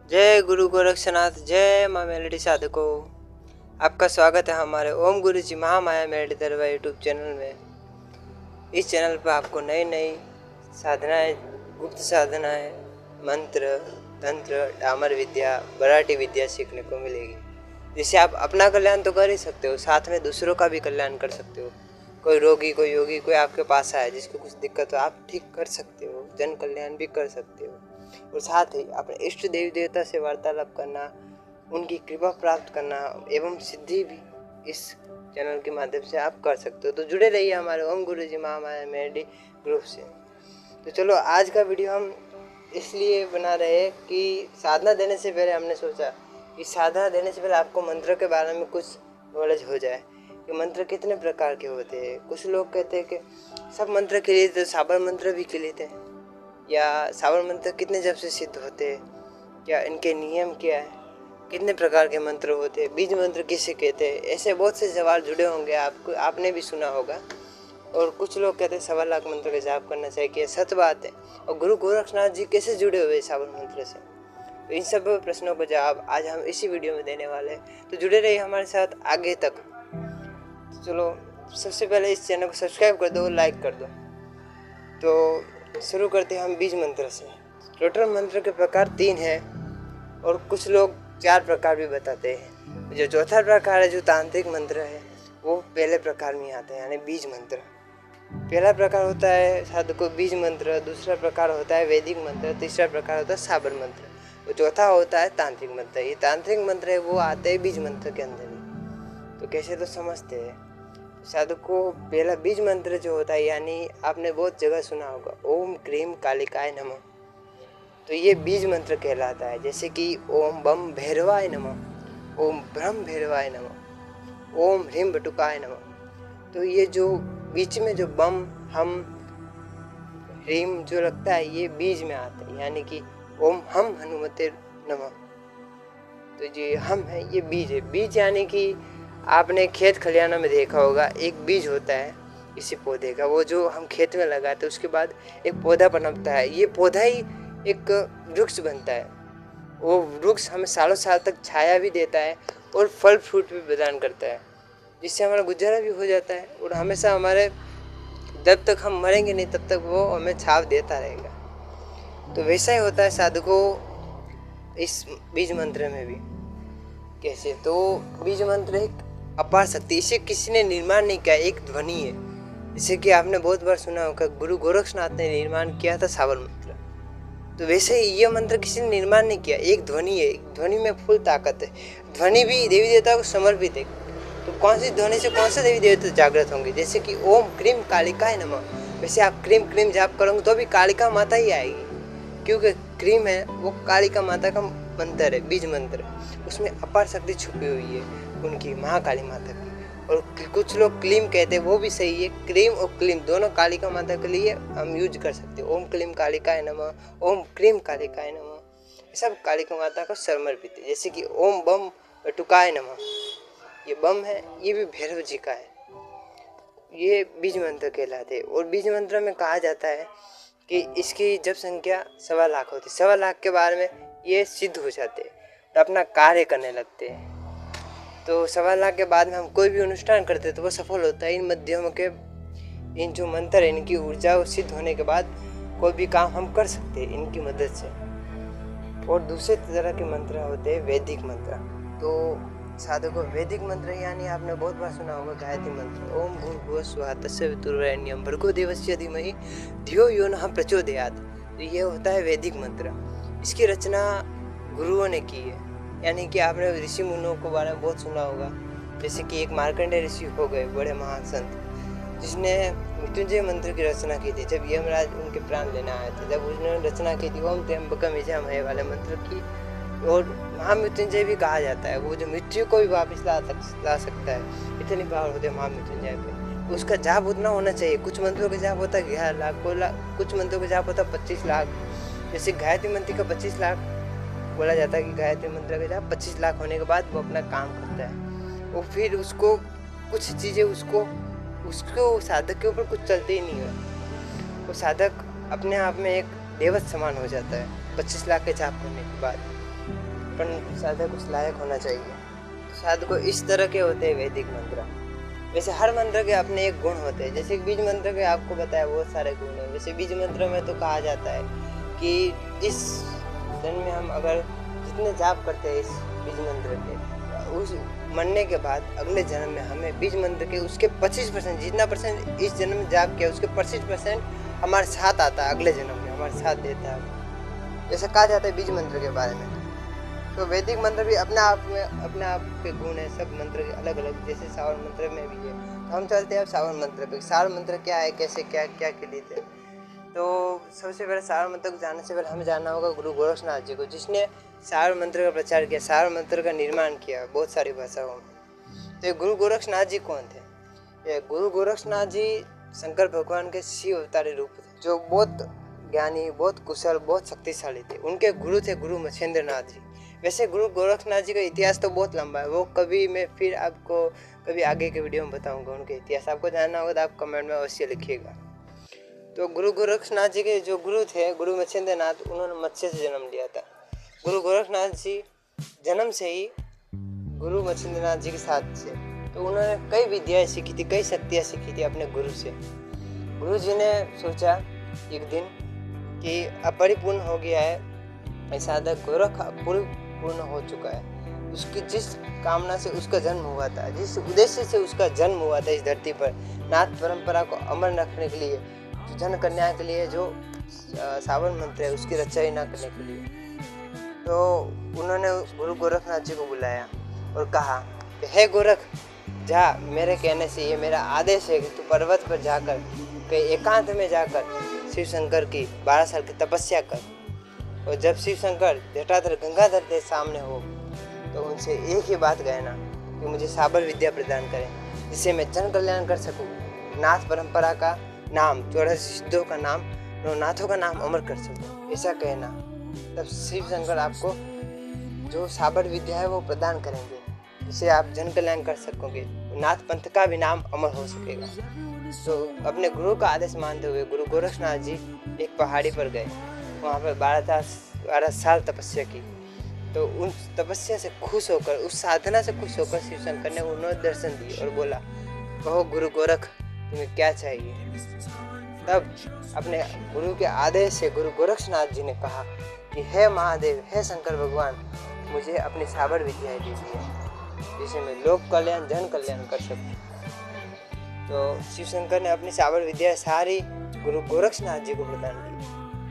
जय गुरु गोरक्षनाथ, जय माँ मेलोडी साधकों। आपका स्वागत है हमारे ओम गुरु जी महामाया मेलोडी दरबार यूट्यूब चैनल में। इस चैनल पर आपको नई नई साधनाएं, गुप्त साधनाएं, मंत्र, तंत्र, डामर विद्या, मराठी विद्या सीखने को मिलेगी, जिससे आप अपना कल्याण तो कर ही सकते हो, साथ में दूसरों का भी कल्याण कर सकते हो। कोई रोगी, कोई योगी, कोई आपके पास आए जिसको कुछ दिक्कत हो, आप ठीक कर सकते हो, जन कल्याण भी कर सकते हो। और साथ ही अपने इष्ट देवी देवता से वार्तालाप करना, उनकी कृपा प्राप्त करना एवं सिद्धि भी इस चैनल के माध्यम से आप कर सकते हो। तो जुड़े रहिए हमारे ओम गुरु जी महामाया मेलोडी ग्रुप से। तो चलो, आज का वीडियो हम इसलिए बना रहे हैं कि साधना देने से पहले हमने सोचा कि साधना देने से पहले आपको मंत्र के बारे में कुछ नॉलेज हो जाए कि मंत्र कितने प्रकार के होते हैं। कुछ लोग कहते हैं कि सब मंत्र के लिए तो साबर मंत्र भी के लेते हैं, या साबर मंत्र कितने जब से सिद्ध होते हैं, क्या इनके नियम क्या है, कितने प्रकार के मंत्र होते हैं, बीज मंत्र किसे कहते हैं। ऐसे बहुत से सवाल जुड़े होंगे, आपने भी सुना होगा। और कुछ लोग कहते हैं 1.25 लाख मंत्र का जाप करना चाहिए, कि सच बात है। और गुरु गोरक्षनाथ जी कैसे जुड़े हुए साबर मंत्र से, तो इन सब प्रश्नों का जवाब आज हम इसी वीडियो में देने वाले हैं। तो जुड़े रहिए हमारे साथ आगे तक। तो चलो, सबसे पहले इस चैनल को सब्सक्राइब कर दो और लाइक कर दो। तो शुरू करते हैं हम बीज मंत्र से। टोटल मंत्र के प्रकार 3 हैं और कुछ लोग 4 प्रकार भी बताते हैं। जो चौथा प्रकार है, जो तांत्रिक मंत्र है, वो पहले प्रकार में आता है, यानी बीज मंत्र। पहला प्रकार होता है साधकों बीज मंत्र, दूसरा प्रकार होता है वैदिक मंत्र, तीसरा प्रकार होता है साबर मंत्र, और चौथा होता है तांत्रिक मंत्र। ये तांत्रिक मंत्र है, वो आते हैं बीज मंत्र के अंदर ही। तो कैसे तो समझते हैं साधकों। पहला बीज मंत्र जो होता है, यानी आपने बहुत जगह सुना होगा, ओम क्रीम कालिकाय नमः। तो ये बीज मंत्र कहलाता है। जैसे कि ओम बम भैरवाय नमः, ओम ब्रह्म भैरवाय नमः, ओम ह्रीम बटुकाय नमः। तो ये जो बीच में जो बम, हम, ह्रीम जो लगता है, ये बीज में आता है, यानी कि ओम हम हनुमते नमः। तो जो हम है, ये बीज है। बीज यानी कि आपने खेत खलिहानों में देखा होगा, एक बीज होता है इसी पौधे का, वो जो हम खेत में लगाते हैं, उसके बाद एक पौधा पनपता है। ये पौधा ही एक वृक्ष बनता है। वो वृक्ष हमें सालों साल तक छाया भी देता है और फल फ्रूट भी प्रदान करता है, जिससे हमारा गुजारा भी हो जाता है। और हमेशा हमारे, जब तक हम मरेंगे नहीं तब तक वो हमें छाव देता रहेगा। तो वैसा ही होता है साधकों इस बीज मंत्र में भी। कैसे तो बीज मंत्र एक अपार शक्ति, इसे किसी ने निर्माण नहीं किया, एक ध्वनि है। जैसे कि आपने बहुत बार सुना होगा, गुरु गोरक्षनाथ ने निर्माण किया था साबर मंत्र। तो वैसे ही ये मंत्र किसी ने निर्माण नहीं किया, एक ध्वनि है। एक ध्वनि में फुल ताकत है। ध्वनि भी देवी देवता को समर्पित है। तो कौन सी ध्वनि से कौन से देवी देवता जागृत होंगे। जैसे कि ओम क्रीम कालिकाय नमः, वैसे आप क्रीम क्रीम जाप करोगे तो भी कालिका माता ही आएगी, क्योंकि क्रीम है वो कालिका माता का मंत्र है, बीज मंत्र। उसमें अपार शक्ति छुपी हुई है उनकी, महाकाली माता की। और कुछ लोग क्लीम कहते हैं, वो भी सही है। क्रीम और क्लीम दोनों कालिका माता के लिए हम यूज कर सकते हैं। ओम क्लीम कालिकाय नमः, ओम क्रीम कालिकाय नमः, सब कालिका माता को समर्पित है। जैसे कि ओम बम बटुकाय नमः, ये बम है, ये भी भैरव जी का है। ये बीज मंत्र कहलाते हैं। और बीज मंत्र में कहा जाता है कि इसकी जब संख्या 1.25 लाख होती है, 1.25 लाख के बाद में ये सिद्ध हो जाते हैं और अपना कार्य करने लगते हैं। तो 1.25 लाख के बाद में हम कोई भी अनुष्ठान करते हैं तो वो सफल होता है। इन मध्यमों के, इन जो मंत्र है, इनकी ऊर्जा सिद्ध होने के बाद कोई भी काम हम कर सकते हैं इनकी मदद से। और दूसरे तरह के मंत्र होते हैं वैदिक मंत्र। तो साधकों वैदिक मंत्र यानी आपने बहुत बार सुना होगा गायत्री मंत्र, ओम भूर्भुवः स्वः तस्य वितुर्वरेण्यं भर्गो देवस्य धीमहि धियो यो नः प्रचोदयात्। तो ये होता है वैदिक मंत्र। इसकी रचना गुरुओं ने की है, यानी कि आपने ऋषि मुनियों के बारे में बहुत सुना होगा। जैसे कि एक मार्कंडेय ऋषि हो गए, बड़े महान संत, जिसने मृत्युंजय मंत्र की रचना की थी। जब यमराज उनके प्राण लेने आए थे, जब उसने रचना की थी ओम त्र्यंबकम यजामहे वाले मंत्र की। और महामृत्युंजय भी कहा जाता है, वो जो मृत्यु को भी वापस ला सकता है, इतनी पावर होती है महामृत्युंजय पे। उसका जाप उतना होना चाहिए। कुछ मंत्रों का जाप होता है 11 लाख, कुछ मंत्रों का जाप होता है 25 लाख। जैसे गायत्री मंत्र का 25 लाख बोला जाता है कि गायत्री मंत्र का जाप 25 लाख होने के बाद वो अपना काम करता है। और फिर उसको कुछ चीज़ें उसको साधक के ऊपर कुछ चलते ही नहीं है। वो साधक अपने आप में एक देवत समान हो जाता है 25 लाख के जाप करने के बाद। अपन साधक उस लायक होना चाहिए। साधक को इस तरह के होते हैं वैदिक मंत्र। वैसे हर मंत्र के अपने एक गुण होते हैं। जैसे बीज मंत्र के आपको बताया बहुत सारे गुण हैं। वैसे बीज मंत्र में तो कहा जाता है कि इस जन्म में हम अगर जितने जाप करते हैं इस बीज मंत्र के, उस मरने के बाद अगले जन्म में हमें बीज मंत्र के उसके 25% जितना परसेंट इस जन्म में जाप किया उसके 25% हमारे साथ आता है, अगले जन्म में हमारे साथ देता है। जैसे कहा जाता है बीज मंत्र के बारे में। तो वैदिक मंत्र भी अपने आप के गुण है। सब मंत्र अलग अलग, जैसे सावन मंत्र में भी है। तो हम चलते हैं अब सावन मंत्र पे। सावन मंत्र क्या है, कैसे क्या क्या क्रिएट है। तो सबसे पहले सावन मंत्र को जानने से पहले हमें जानना होगा गुरु गोरक्षनाथ जी को, जिसने सावन मंत्र का प्रचार किया, सावन मंत्र का निर्माण किया बहुत सारी भाषाओं में। तो ये गुरु गोरक्षनाथ जी कौन थे? ये गुरु गोरक्षनाथ जी शंकर भगवान के शिव अवतारी रूप थे, जो बहुत ज्ञानी, बहुत कुशल, बहुत शक्तिशाली थे। उनके गुरु थे गुरु मच्छिंद्रनाथ जी। वैसे गुरु गोरक्षनाथ जी का इतिहास तो बहुत लंबा है, वो कभी मैं फिर आपको कभी आगे के वीडियो में बताऊंगा उनके इतिहास। आपको जानना होगा तो आप कमेंट में अवश्य लिखिएगा। तो गुरु गोरक्षनाथ जी के जो गुरु थे गुरु मच्छिंद्रनाथ, उन्होंने मत्स्य से जन्म लिया था। गुरु गोरक्षनाथ जी जन्म से ही गुरु मच्छिंद्रनाथ जी के साथ थे। तो उन्होंने कई विद्याएं सीखी थी, कई शक्तियाँ सीखी थी अपने गुरु से। गुरु जी ने सोचा एक दिन कि अब परिपूर्ण हो गया है, साधक गोरख पूर्ण हो चुका है। उसकी जिस कामना से उसका जन्म हुआ था, जिस उद्देश्य से उसका जन्म हुआ था इस धरती पर, नाथ परंपरा को अमर रखने के लिए, जन कन्या के लिए, जो सावन मंत्र है उसकी रचना करने के लिए। तो उन्होंने गुरु गोरखनाथ जी को बुलाया और कहा कि हे गोरख, जा, मेरे कहने से, ये मेरा आदेश है कि तू पर्वत पर जाकर के एकांत में जाकर शिव शंकर की 12 साल की तपस्या कर। और जब शिव शंकर जटाधर गंगाधर के सामने हो तो उनसे एक ही बात कहना कि मुझे साबर विद्या प्रदान करें, जिससे मैं जन कल्याण कर सकूं, नाथ परंपरा का नाम, 14 सिद्धों का नाम, नाथों का नाम अमर कर सकूं, ऐसा कहना। तब शिव शंकर आपको जो साबर विद्या है वो प्रदान करेंगे, जिससे आप जन कल्याण कर सकोगे, नाथ पंथ का भी नाम अमर हो सकेगा। तो अपने गुरु का आदेश मानते हुए गुरु गोरक्षनाथ जी एक पहाड़ी पर गए। वहाँ पर 12 साल तपस्या की। तो उन तपस्या से खुश होकर, उस साधना से खुश होकर शिव शंकर ने उन्हें दर्शन दिए और बोला, कहो गुरु गोरख, तुम्हें क्या चाहिए। तब अपने गुरु के आदेश से गुरु गोरक्षनाथ जी ने कहा कि हे महादेव, हे शंकर भगवान, मुझे अपनी साबर विद्याएं दीजिए, जिससे मैं लोक कल्याण, जन कल्याण कर सकूं। तो शिव शंकर ने अपनी साबर विद्या सारी गुरु गोरक्षनाथ जी को प्रदान की,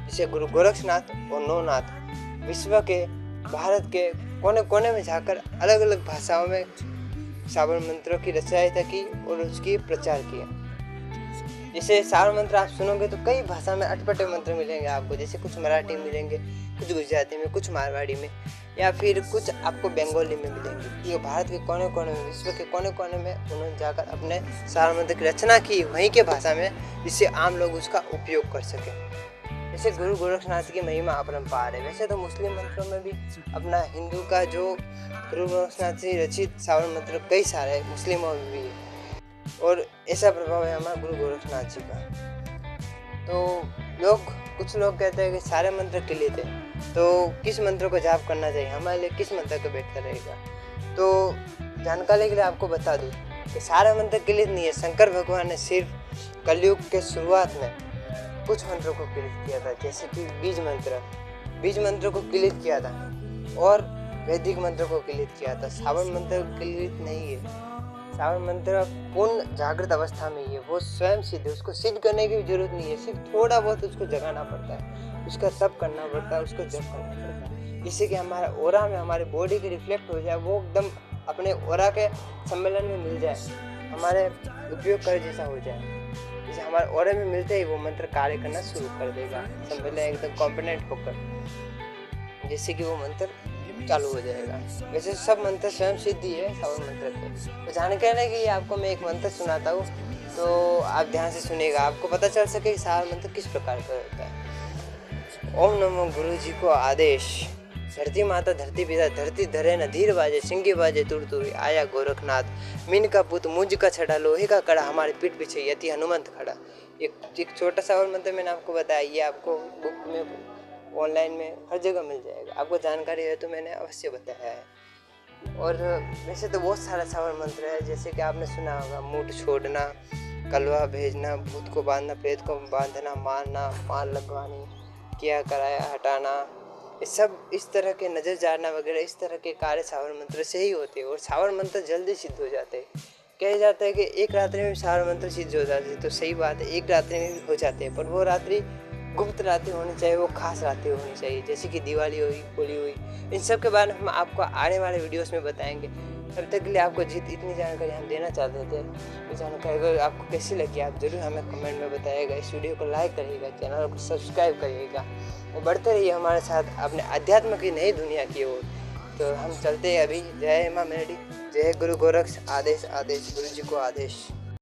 जिसे गुरु गोरक्षनाथ और नौनाथ विश्व के, भारत के कोने कोने में जाकर अलग अलग भाषाओं में साबर मंत्रों की रचना की और उसकी प्रचार किया। जैसे साबर मंत्र आप सुनोगे तो कई भाषा में अटपटे मंत्र मिलेंगे आपको। जैसे कुछ मराठी में मिलेंगे, कुछ गुजराती में, कुछ मारवाड़ी में, या फिर कुछ आपको बंगाली में मिलेंगे। ये भारत के कोने कोने में, विश्व के कोने कोने में उन्होंने जाकर अपने साबर मंत्र की रचना की वहीं के भाषा में, जिससे आम लोग उसका उपयोग कर सकें। जैसे गुरु गोरक्षनाथ की महिमा अपरंपार है। वैसे तो मुस्लिम मंत्रों में भी अपना हिंदू का जो गुरु गोरक्षनाथ जी रचित सावन मंत्र कई सारे मुस्लिमों में भी है, और ऐसा प्रभाव है हमारा गुरु गोरक्षनाथ जी का। तो कुछ लोग कहते हैं कि सारे मंत्र क्लियर थे, तो किस मंत्र को जाप करना चाहिए, हमारे लिए किस मंत्र का बेहतर रहेगा। तो जानकारी के लिए आपको बता दूं कि सारे मंत्र क्लियर नहीं है। शंकर भगवान ने सिर्फ कलयुग के शुरुआत में कुछ मंत्रों को क्लियर किया था, जैसे कि बीज मंत्र को क्लियर किया था, और वैदिक मंत्र को क्लियर किया था। सावन मंत्र क्लियर नहीं है। सावन मंत्र पूर्ण जागृत अवस्था में ही है, वो स्वयं सिद्ध है, उसको सिद्ध करने की जरूरत नहीं है, सिर्फ थोड़ा बहुत उसको जगाना पड़ता है, उसका तप करना पड़ता है, उसको जप करना पड़ता है, जिससे कि हमारा ओरा में हमारी बॉडी के रिफ्लेक्ट हो जाए, वो एकदम अपने ओरा के सम्मेलन में मिल जाए, हमारे उपयोग कर जैसा हो जाए। जैसे हमारे ओरे में मिलते ही वो मंत्र कार्य करना शुरू कर देगा, सम्मेलन एकदम कॉम्पोनेंट होकर, जिससे कि वो मंत्र चालू हो जाएगा। वैसे सब मंत्र स्वयं सिद्धि है सावन मंत्र के। तो जानने के लिए आपको मैं एक मंत्र सुनाता हूँ, तो आप ध्यान से सुनिएगा, आपको पता चल सके कि सावन मंत्र किस प्रकार का होता है। ओम नमो गुरु जी को आदेश, धरती माता धरती पिता धरती धरे न धीर बाजे, सिंगी बाजे तुड़ तुड़, आया गोरखनाथ, मीन का पुत मुझ का छड़ा, लोहे का कड़ा, हमारे पीठ पीछे यति हनुमंत खड़ा। एक छोटा सा और मंत्र मैंने आपको बताया, ये आपको बुक में ऑनलाइन में हर जगह मिल जाएगा। आपको जानकारी है तो मैंने अवश्य बताया है। और वैसे तो बहुत सारा श्रावण मंत्र है, जैसे कि आपने सुना होगा मूठ छोड़ना, कलवा भेजना, भूत को बांधना, प्रेत को बांधना, मारना, मार लगवानी, किया कराया हटाना, ये सब इस तरह के नज़र जाना वगैरह इस तरह के कार्य श्रावण मंत्र से ही होते हैं। और श्रावण मंत्र जल्दी सिद्ध हो जाते हैं। कहा जाता है कि एक रात्रि में श्रावण मंत्र सिद्ध हो जाते हैं, तो सही बात है, एक रात्रि में भी हो जाते हैं, पर वो रात्रि गुप्त रात्रि होनी चाहिए, वो खास रात्रि होनी चाहिए, जैसे कि दिवाली हुई, होली हुई। इन सब के बारे में हम आपको आने वाले वीडियोस में बताएंगे। तब तक के लिए आपको इतनी जानकारी हम देना चाहते थे। ये जानकारी अगर आपको कैसी लगी आप ज़रूर हमें कमेंट में बताइएगा। इस वीडियो को लाइक करिएगा, चैनल को सब्सक्राइब करिएगा और बढ़ते रहिए हमारे साथ अपने अध्यात्म की नई दुनिया की ओर। तो हम चलते हैं अभी। जय माँ मेलडी, जय गुरु गोरक्ष, आदेश आदेश, गुरु जी को आदेश।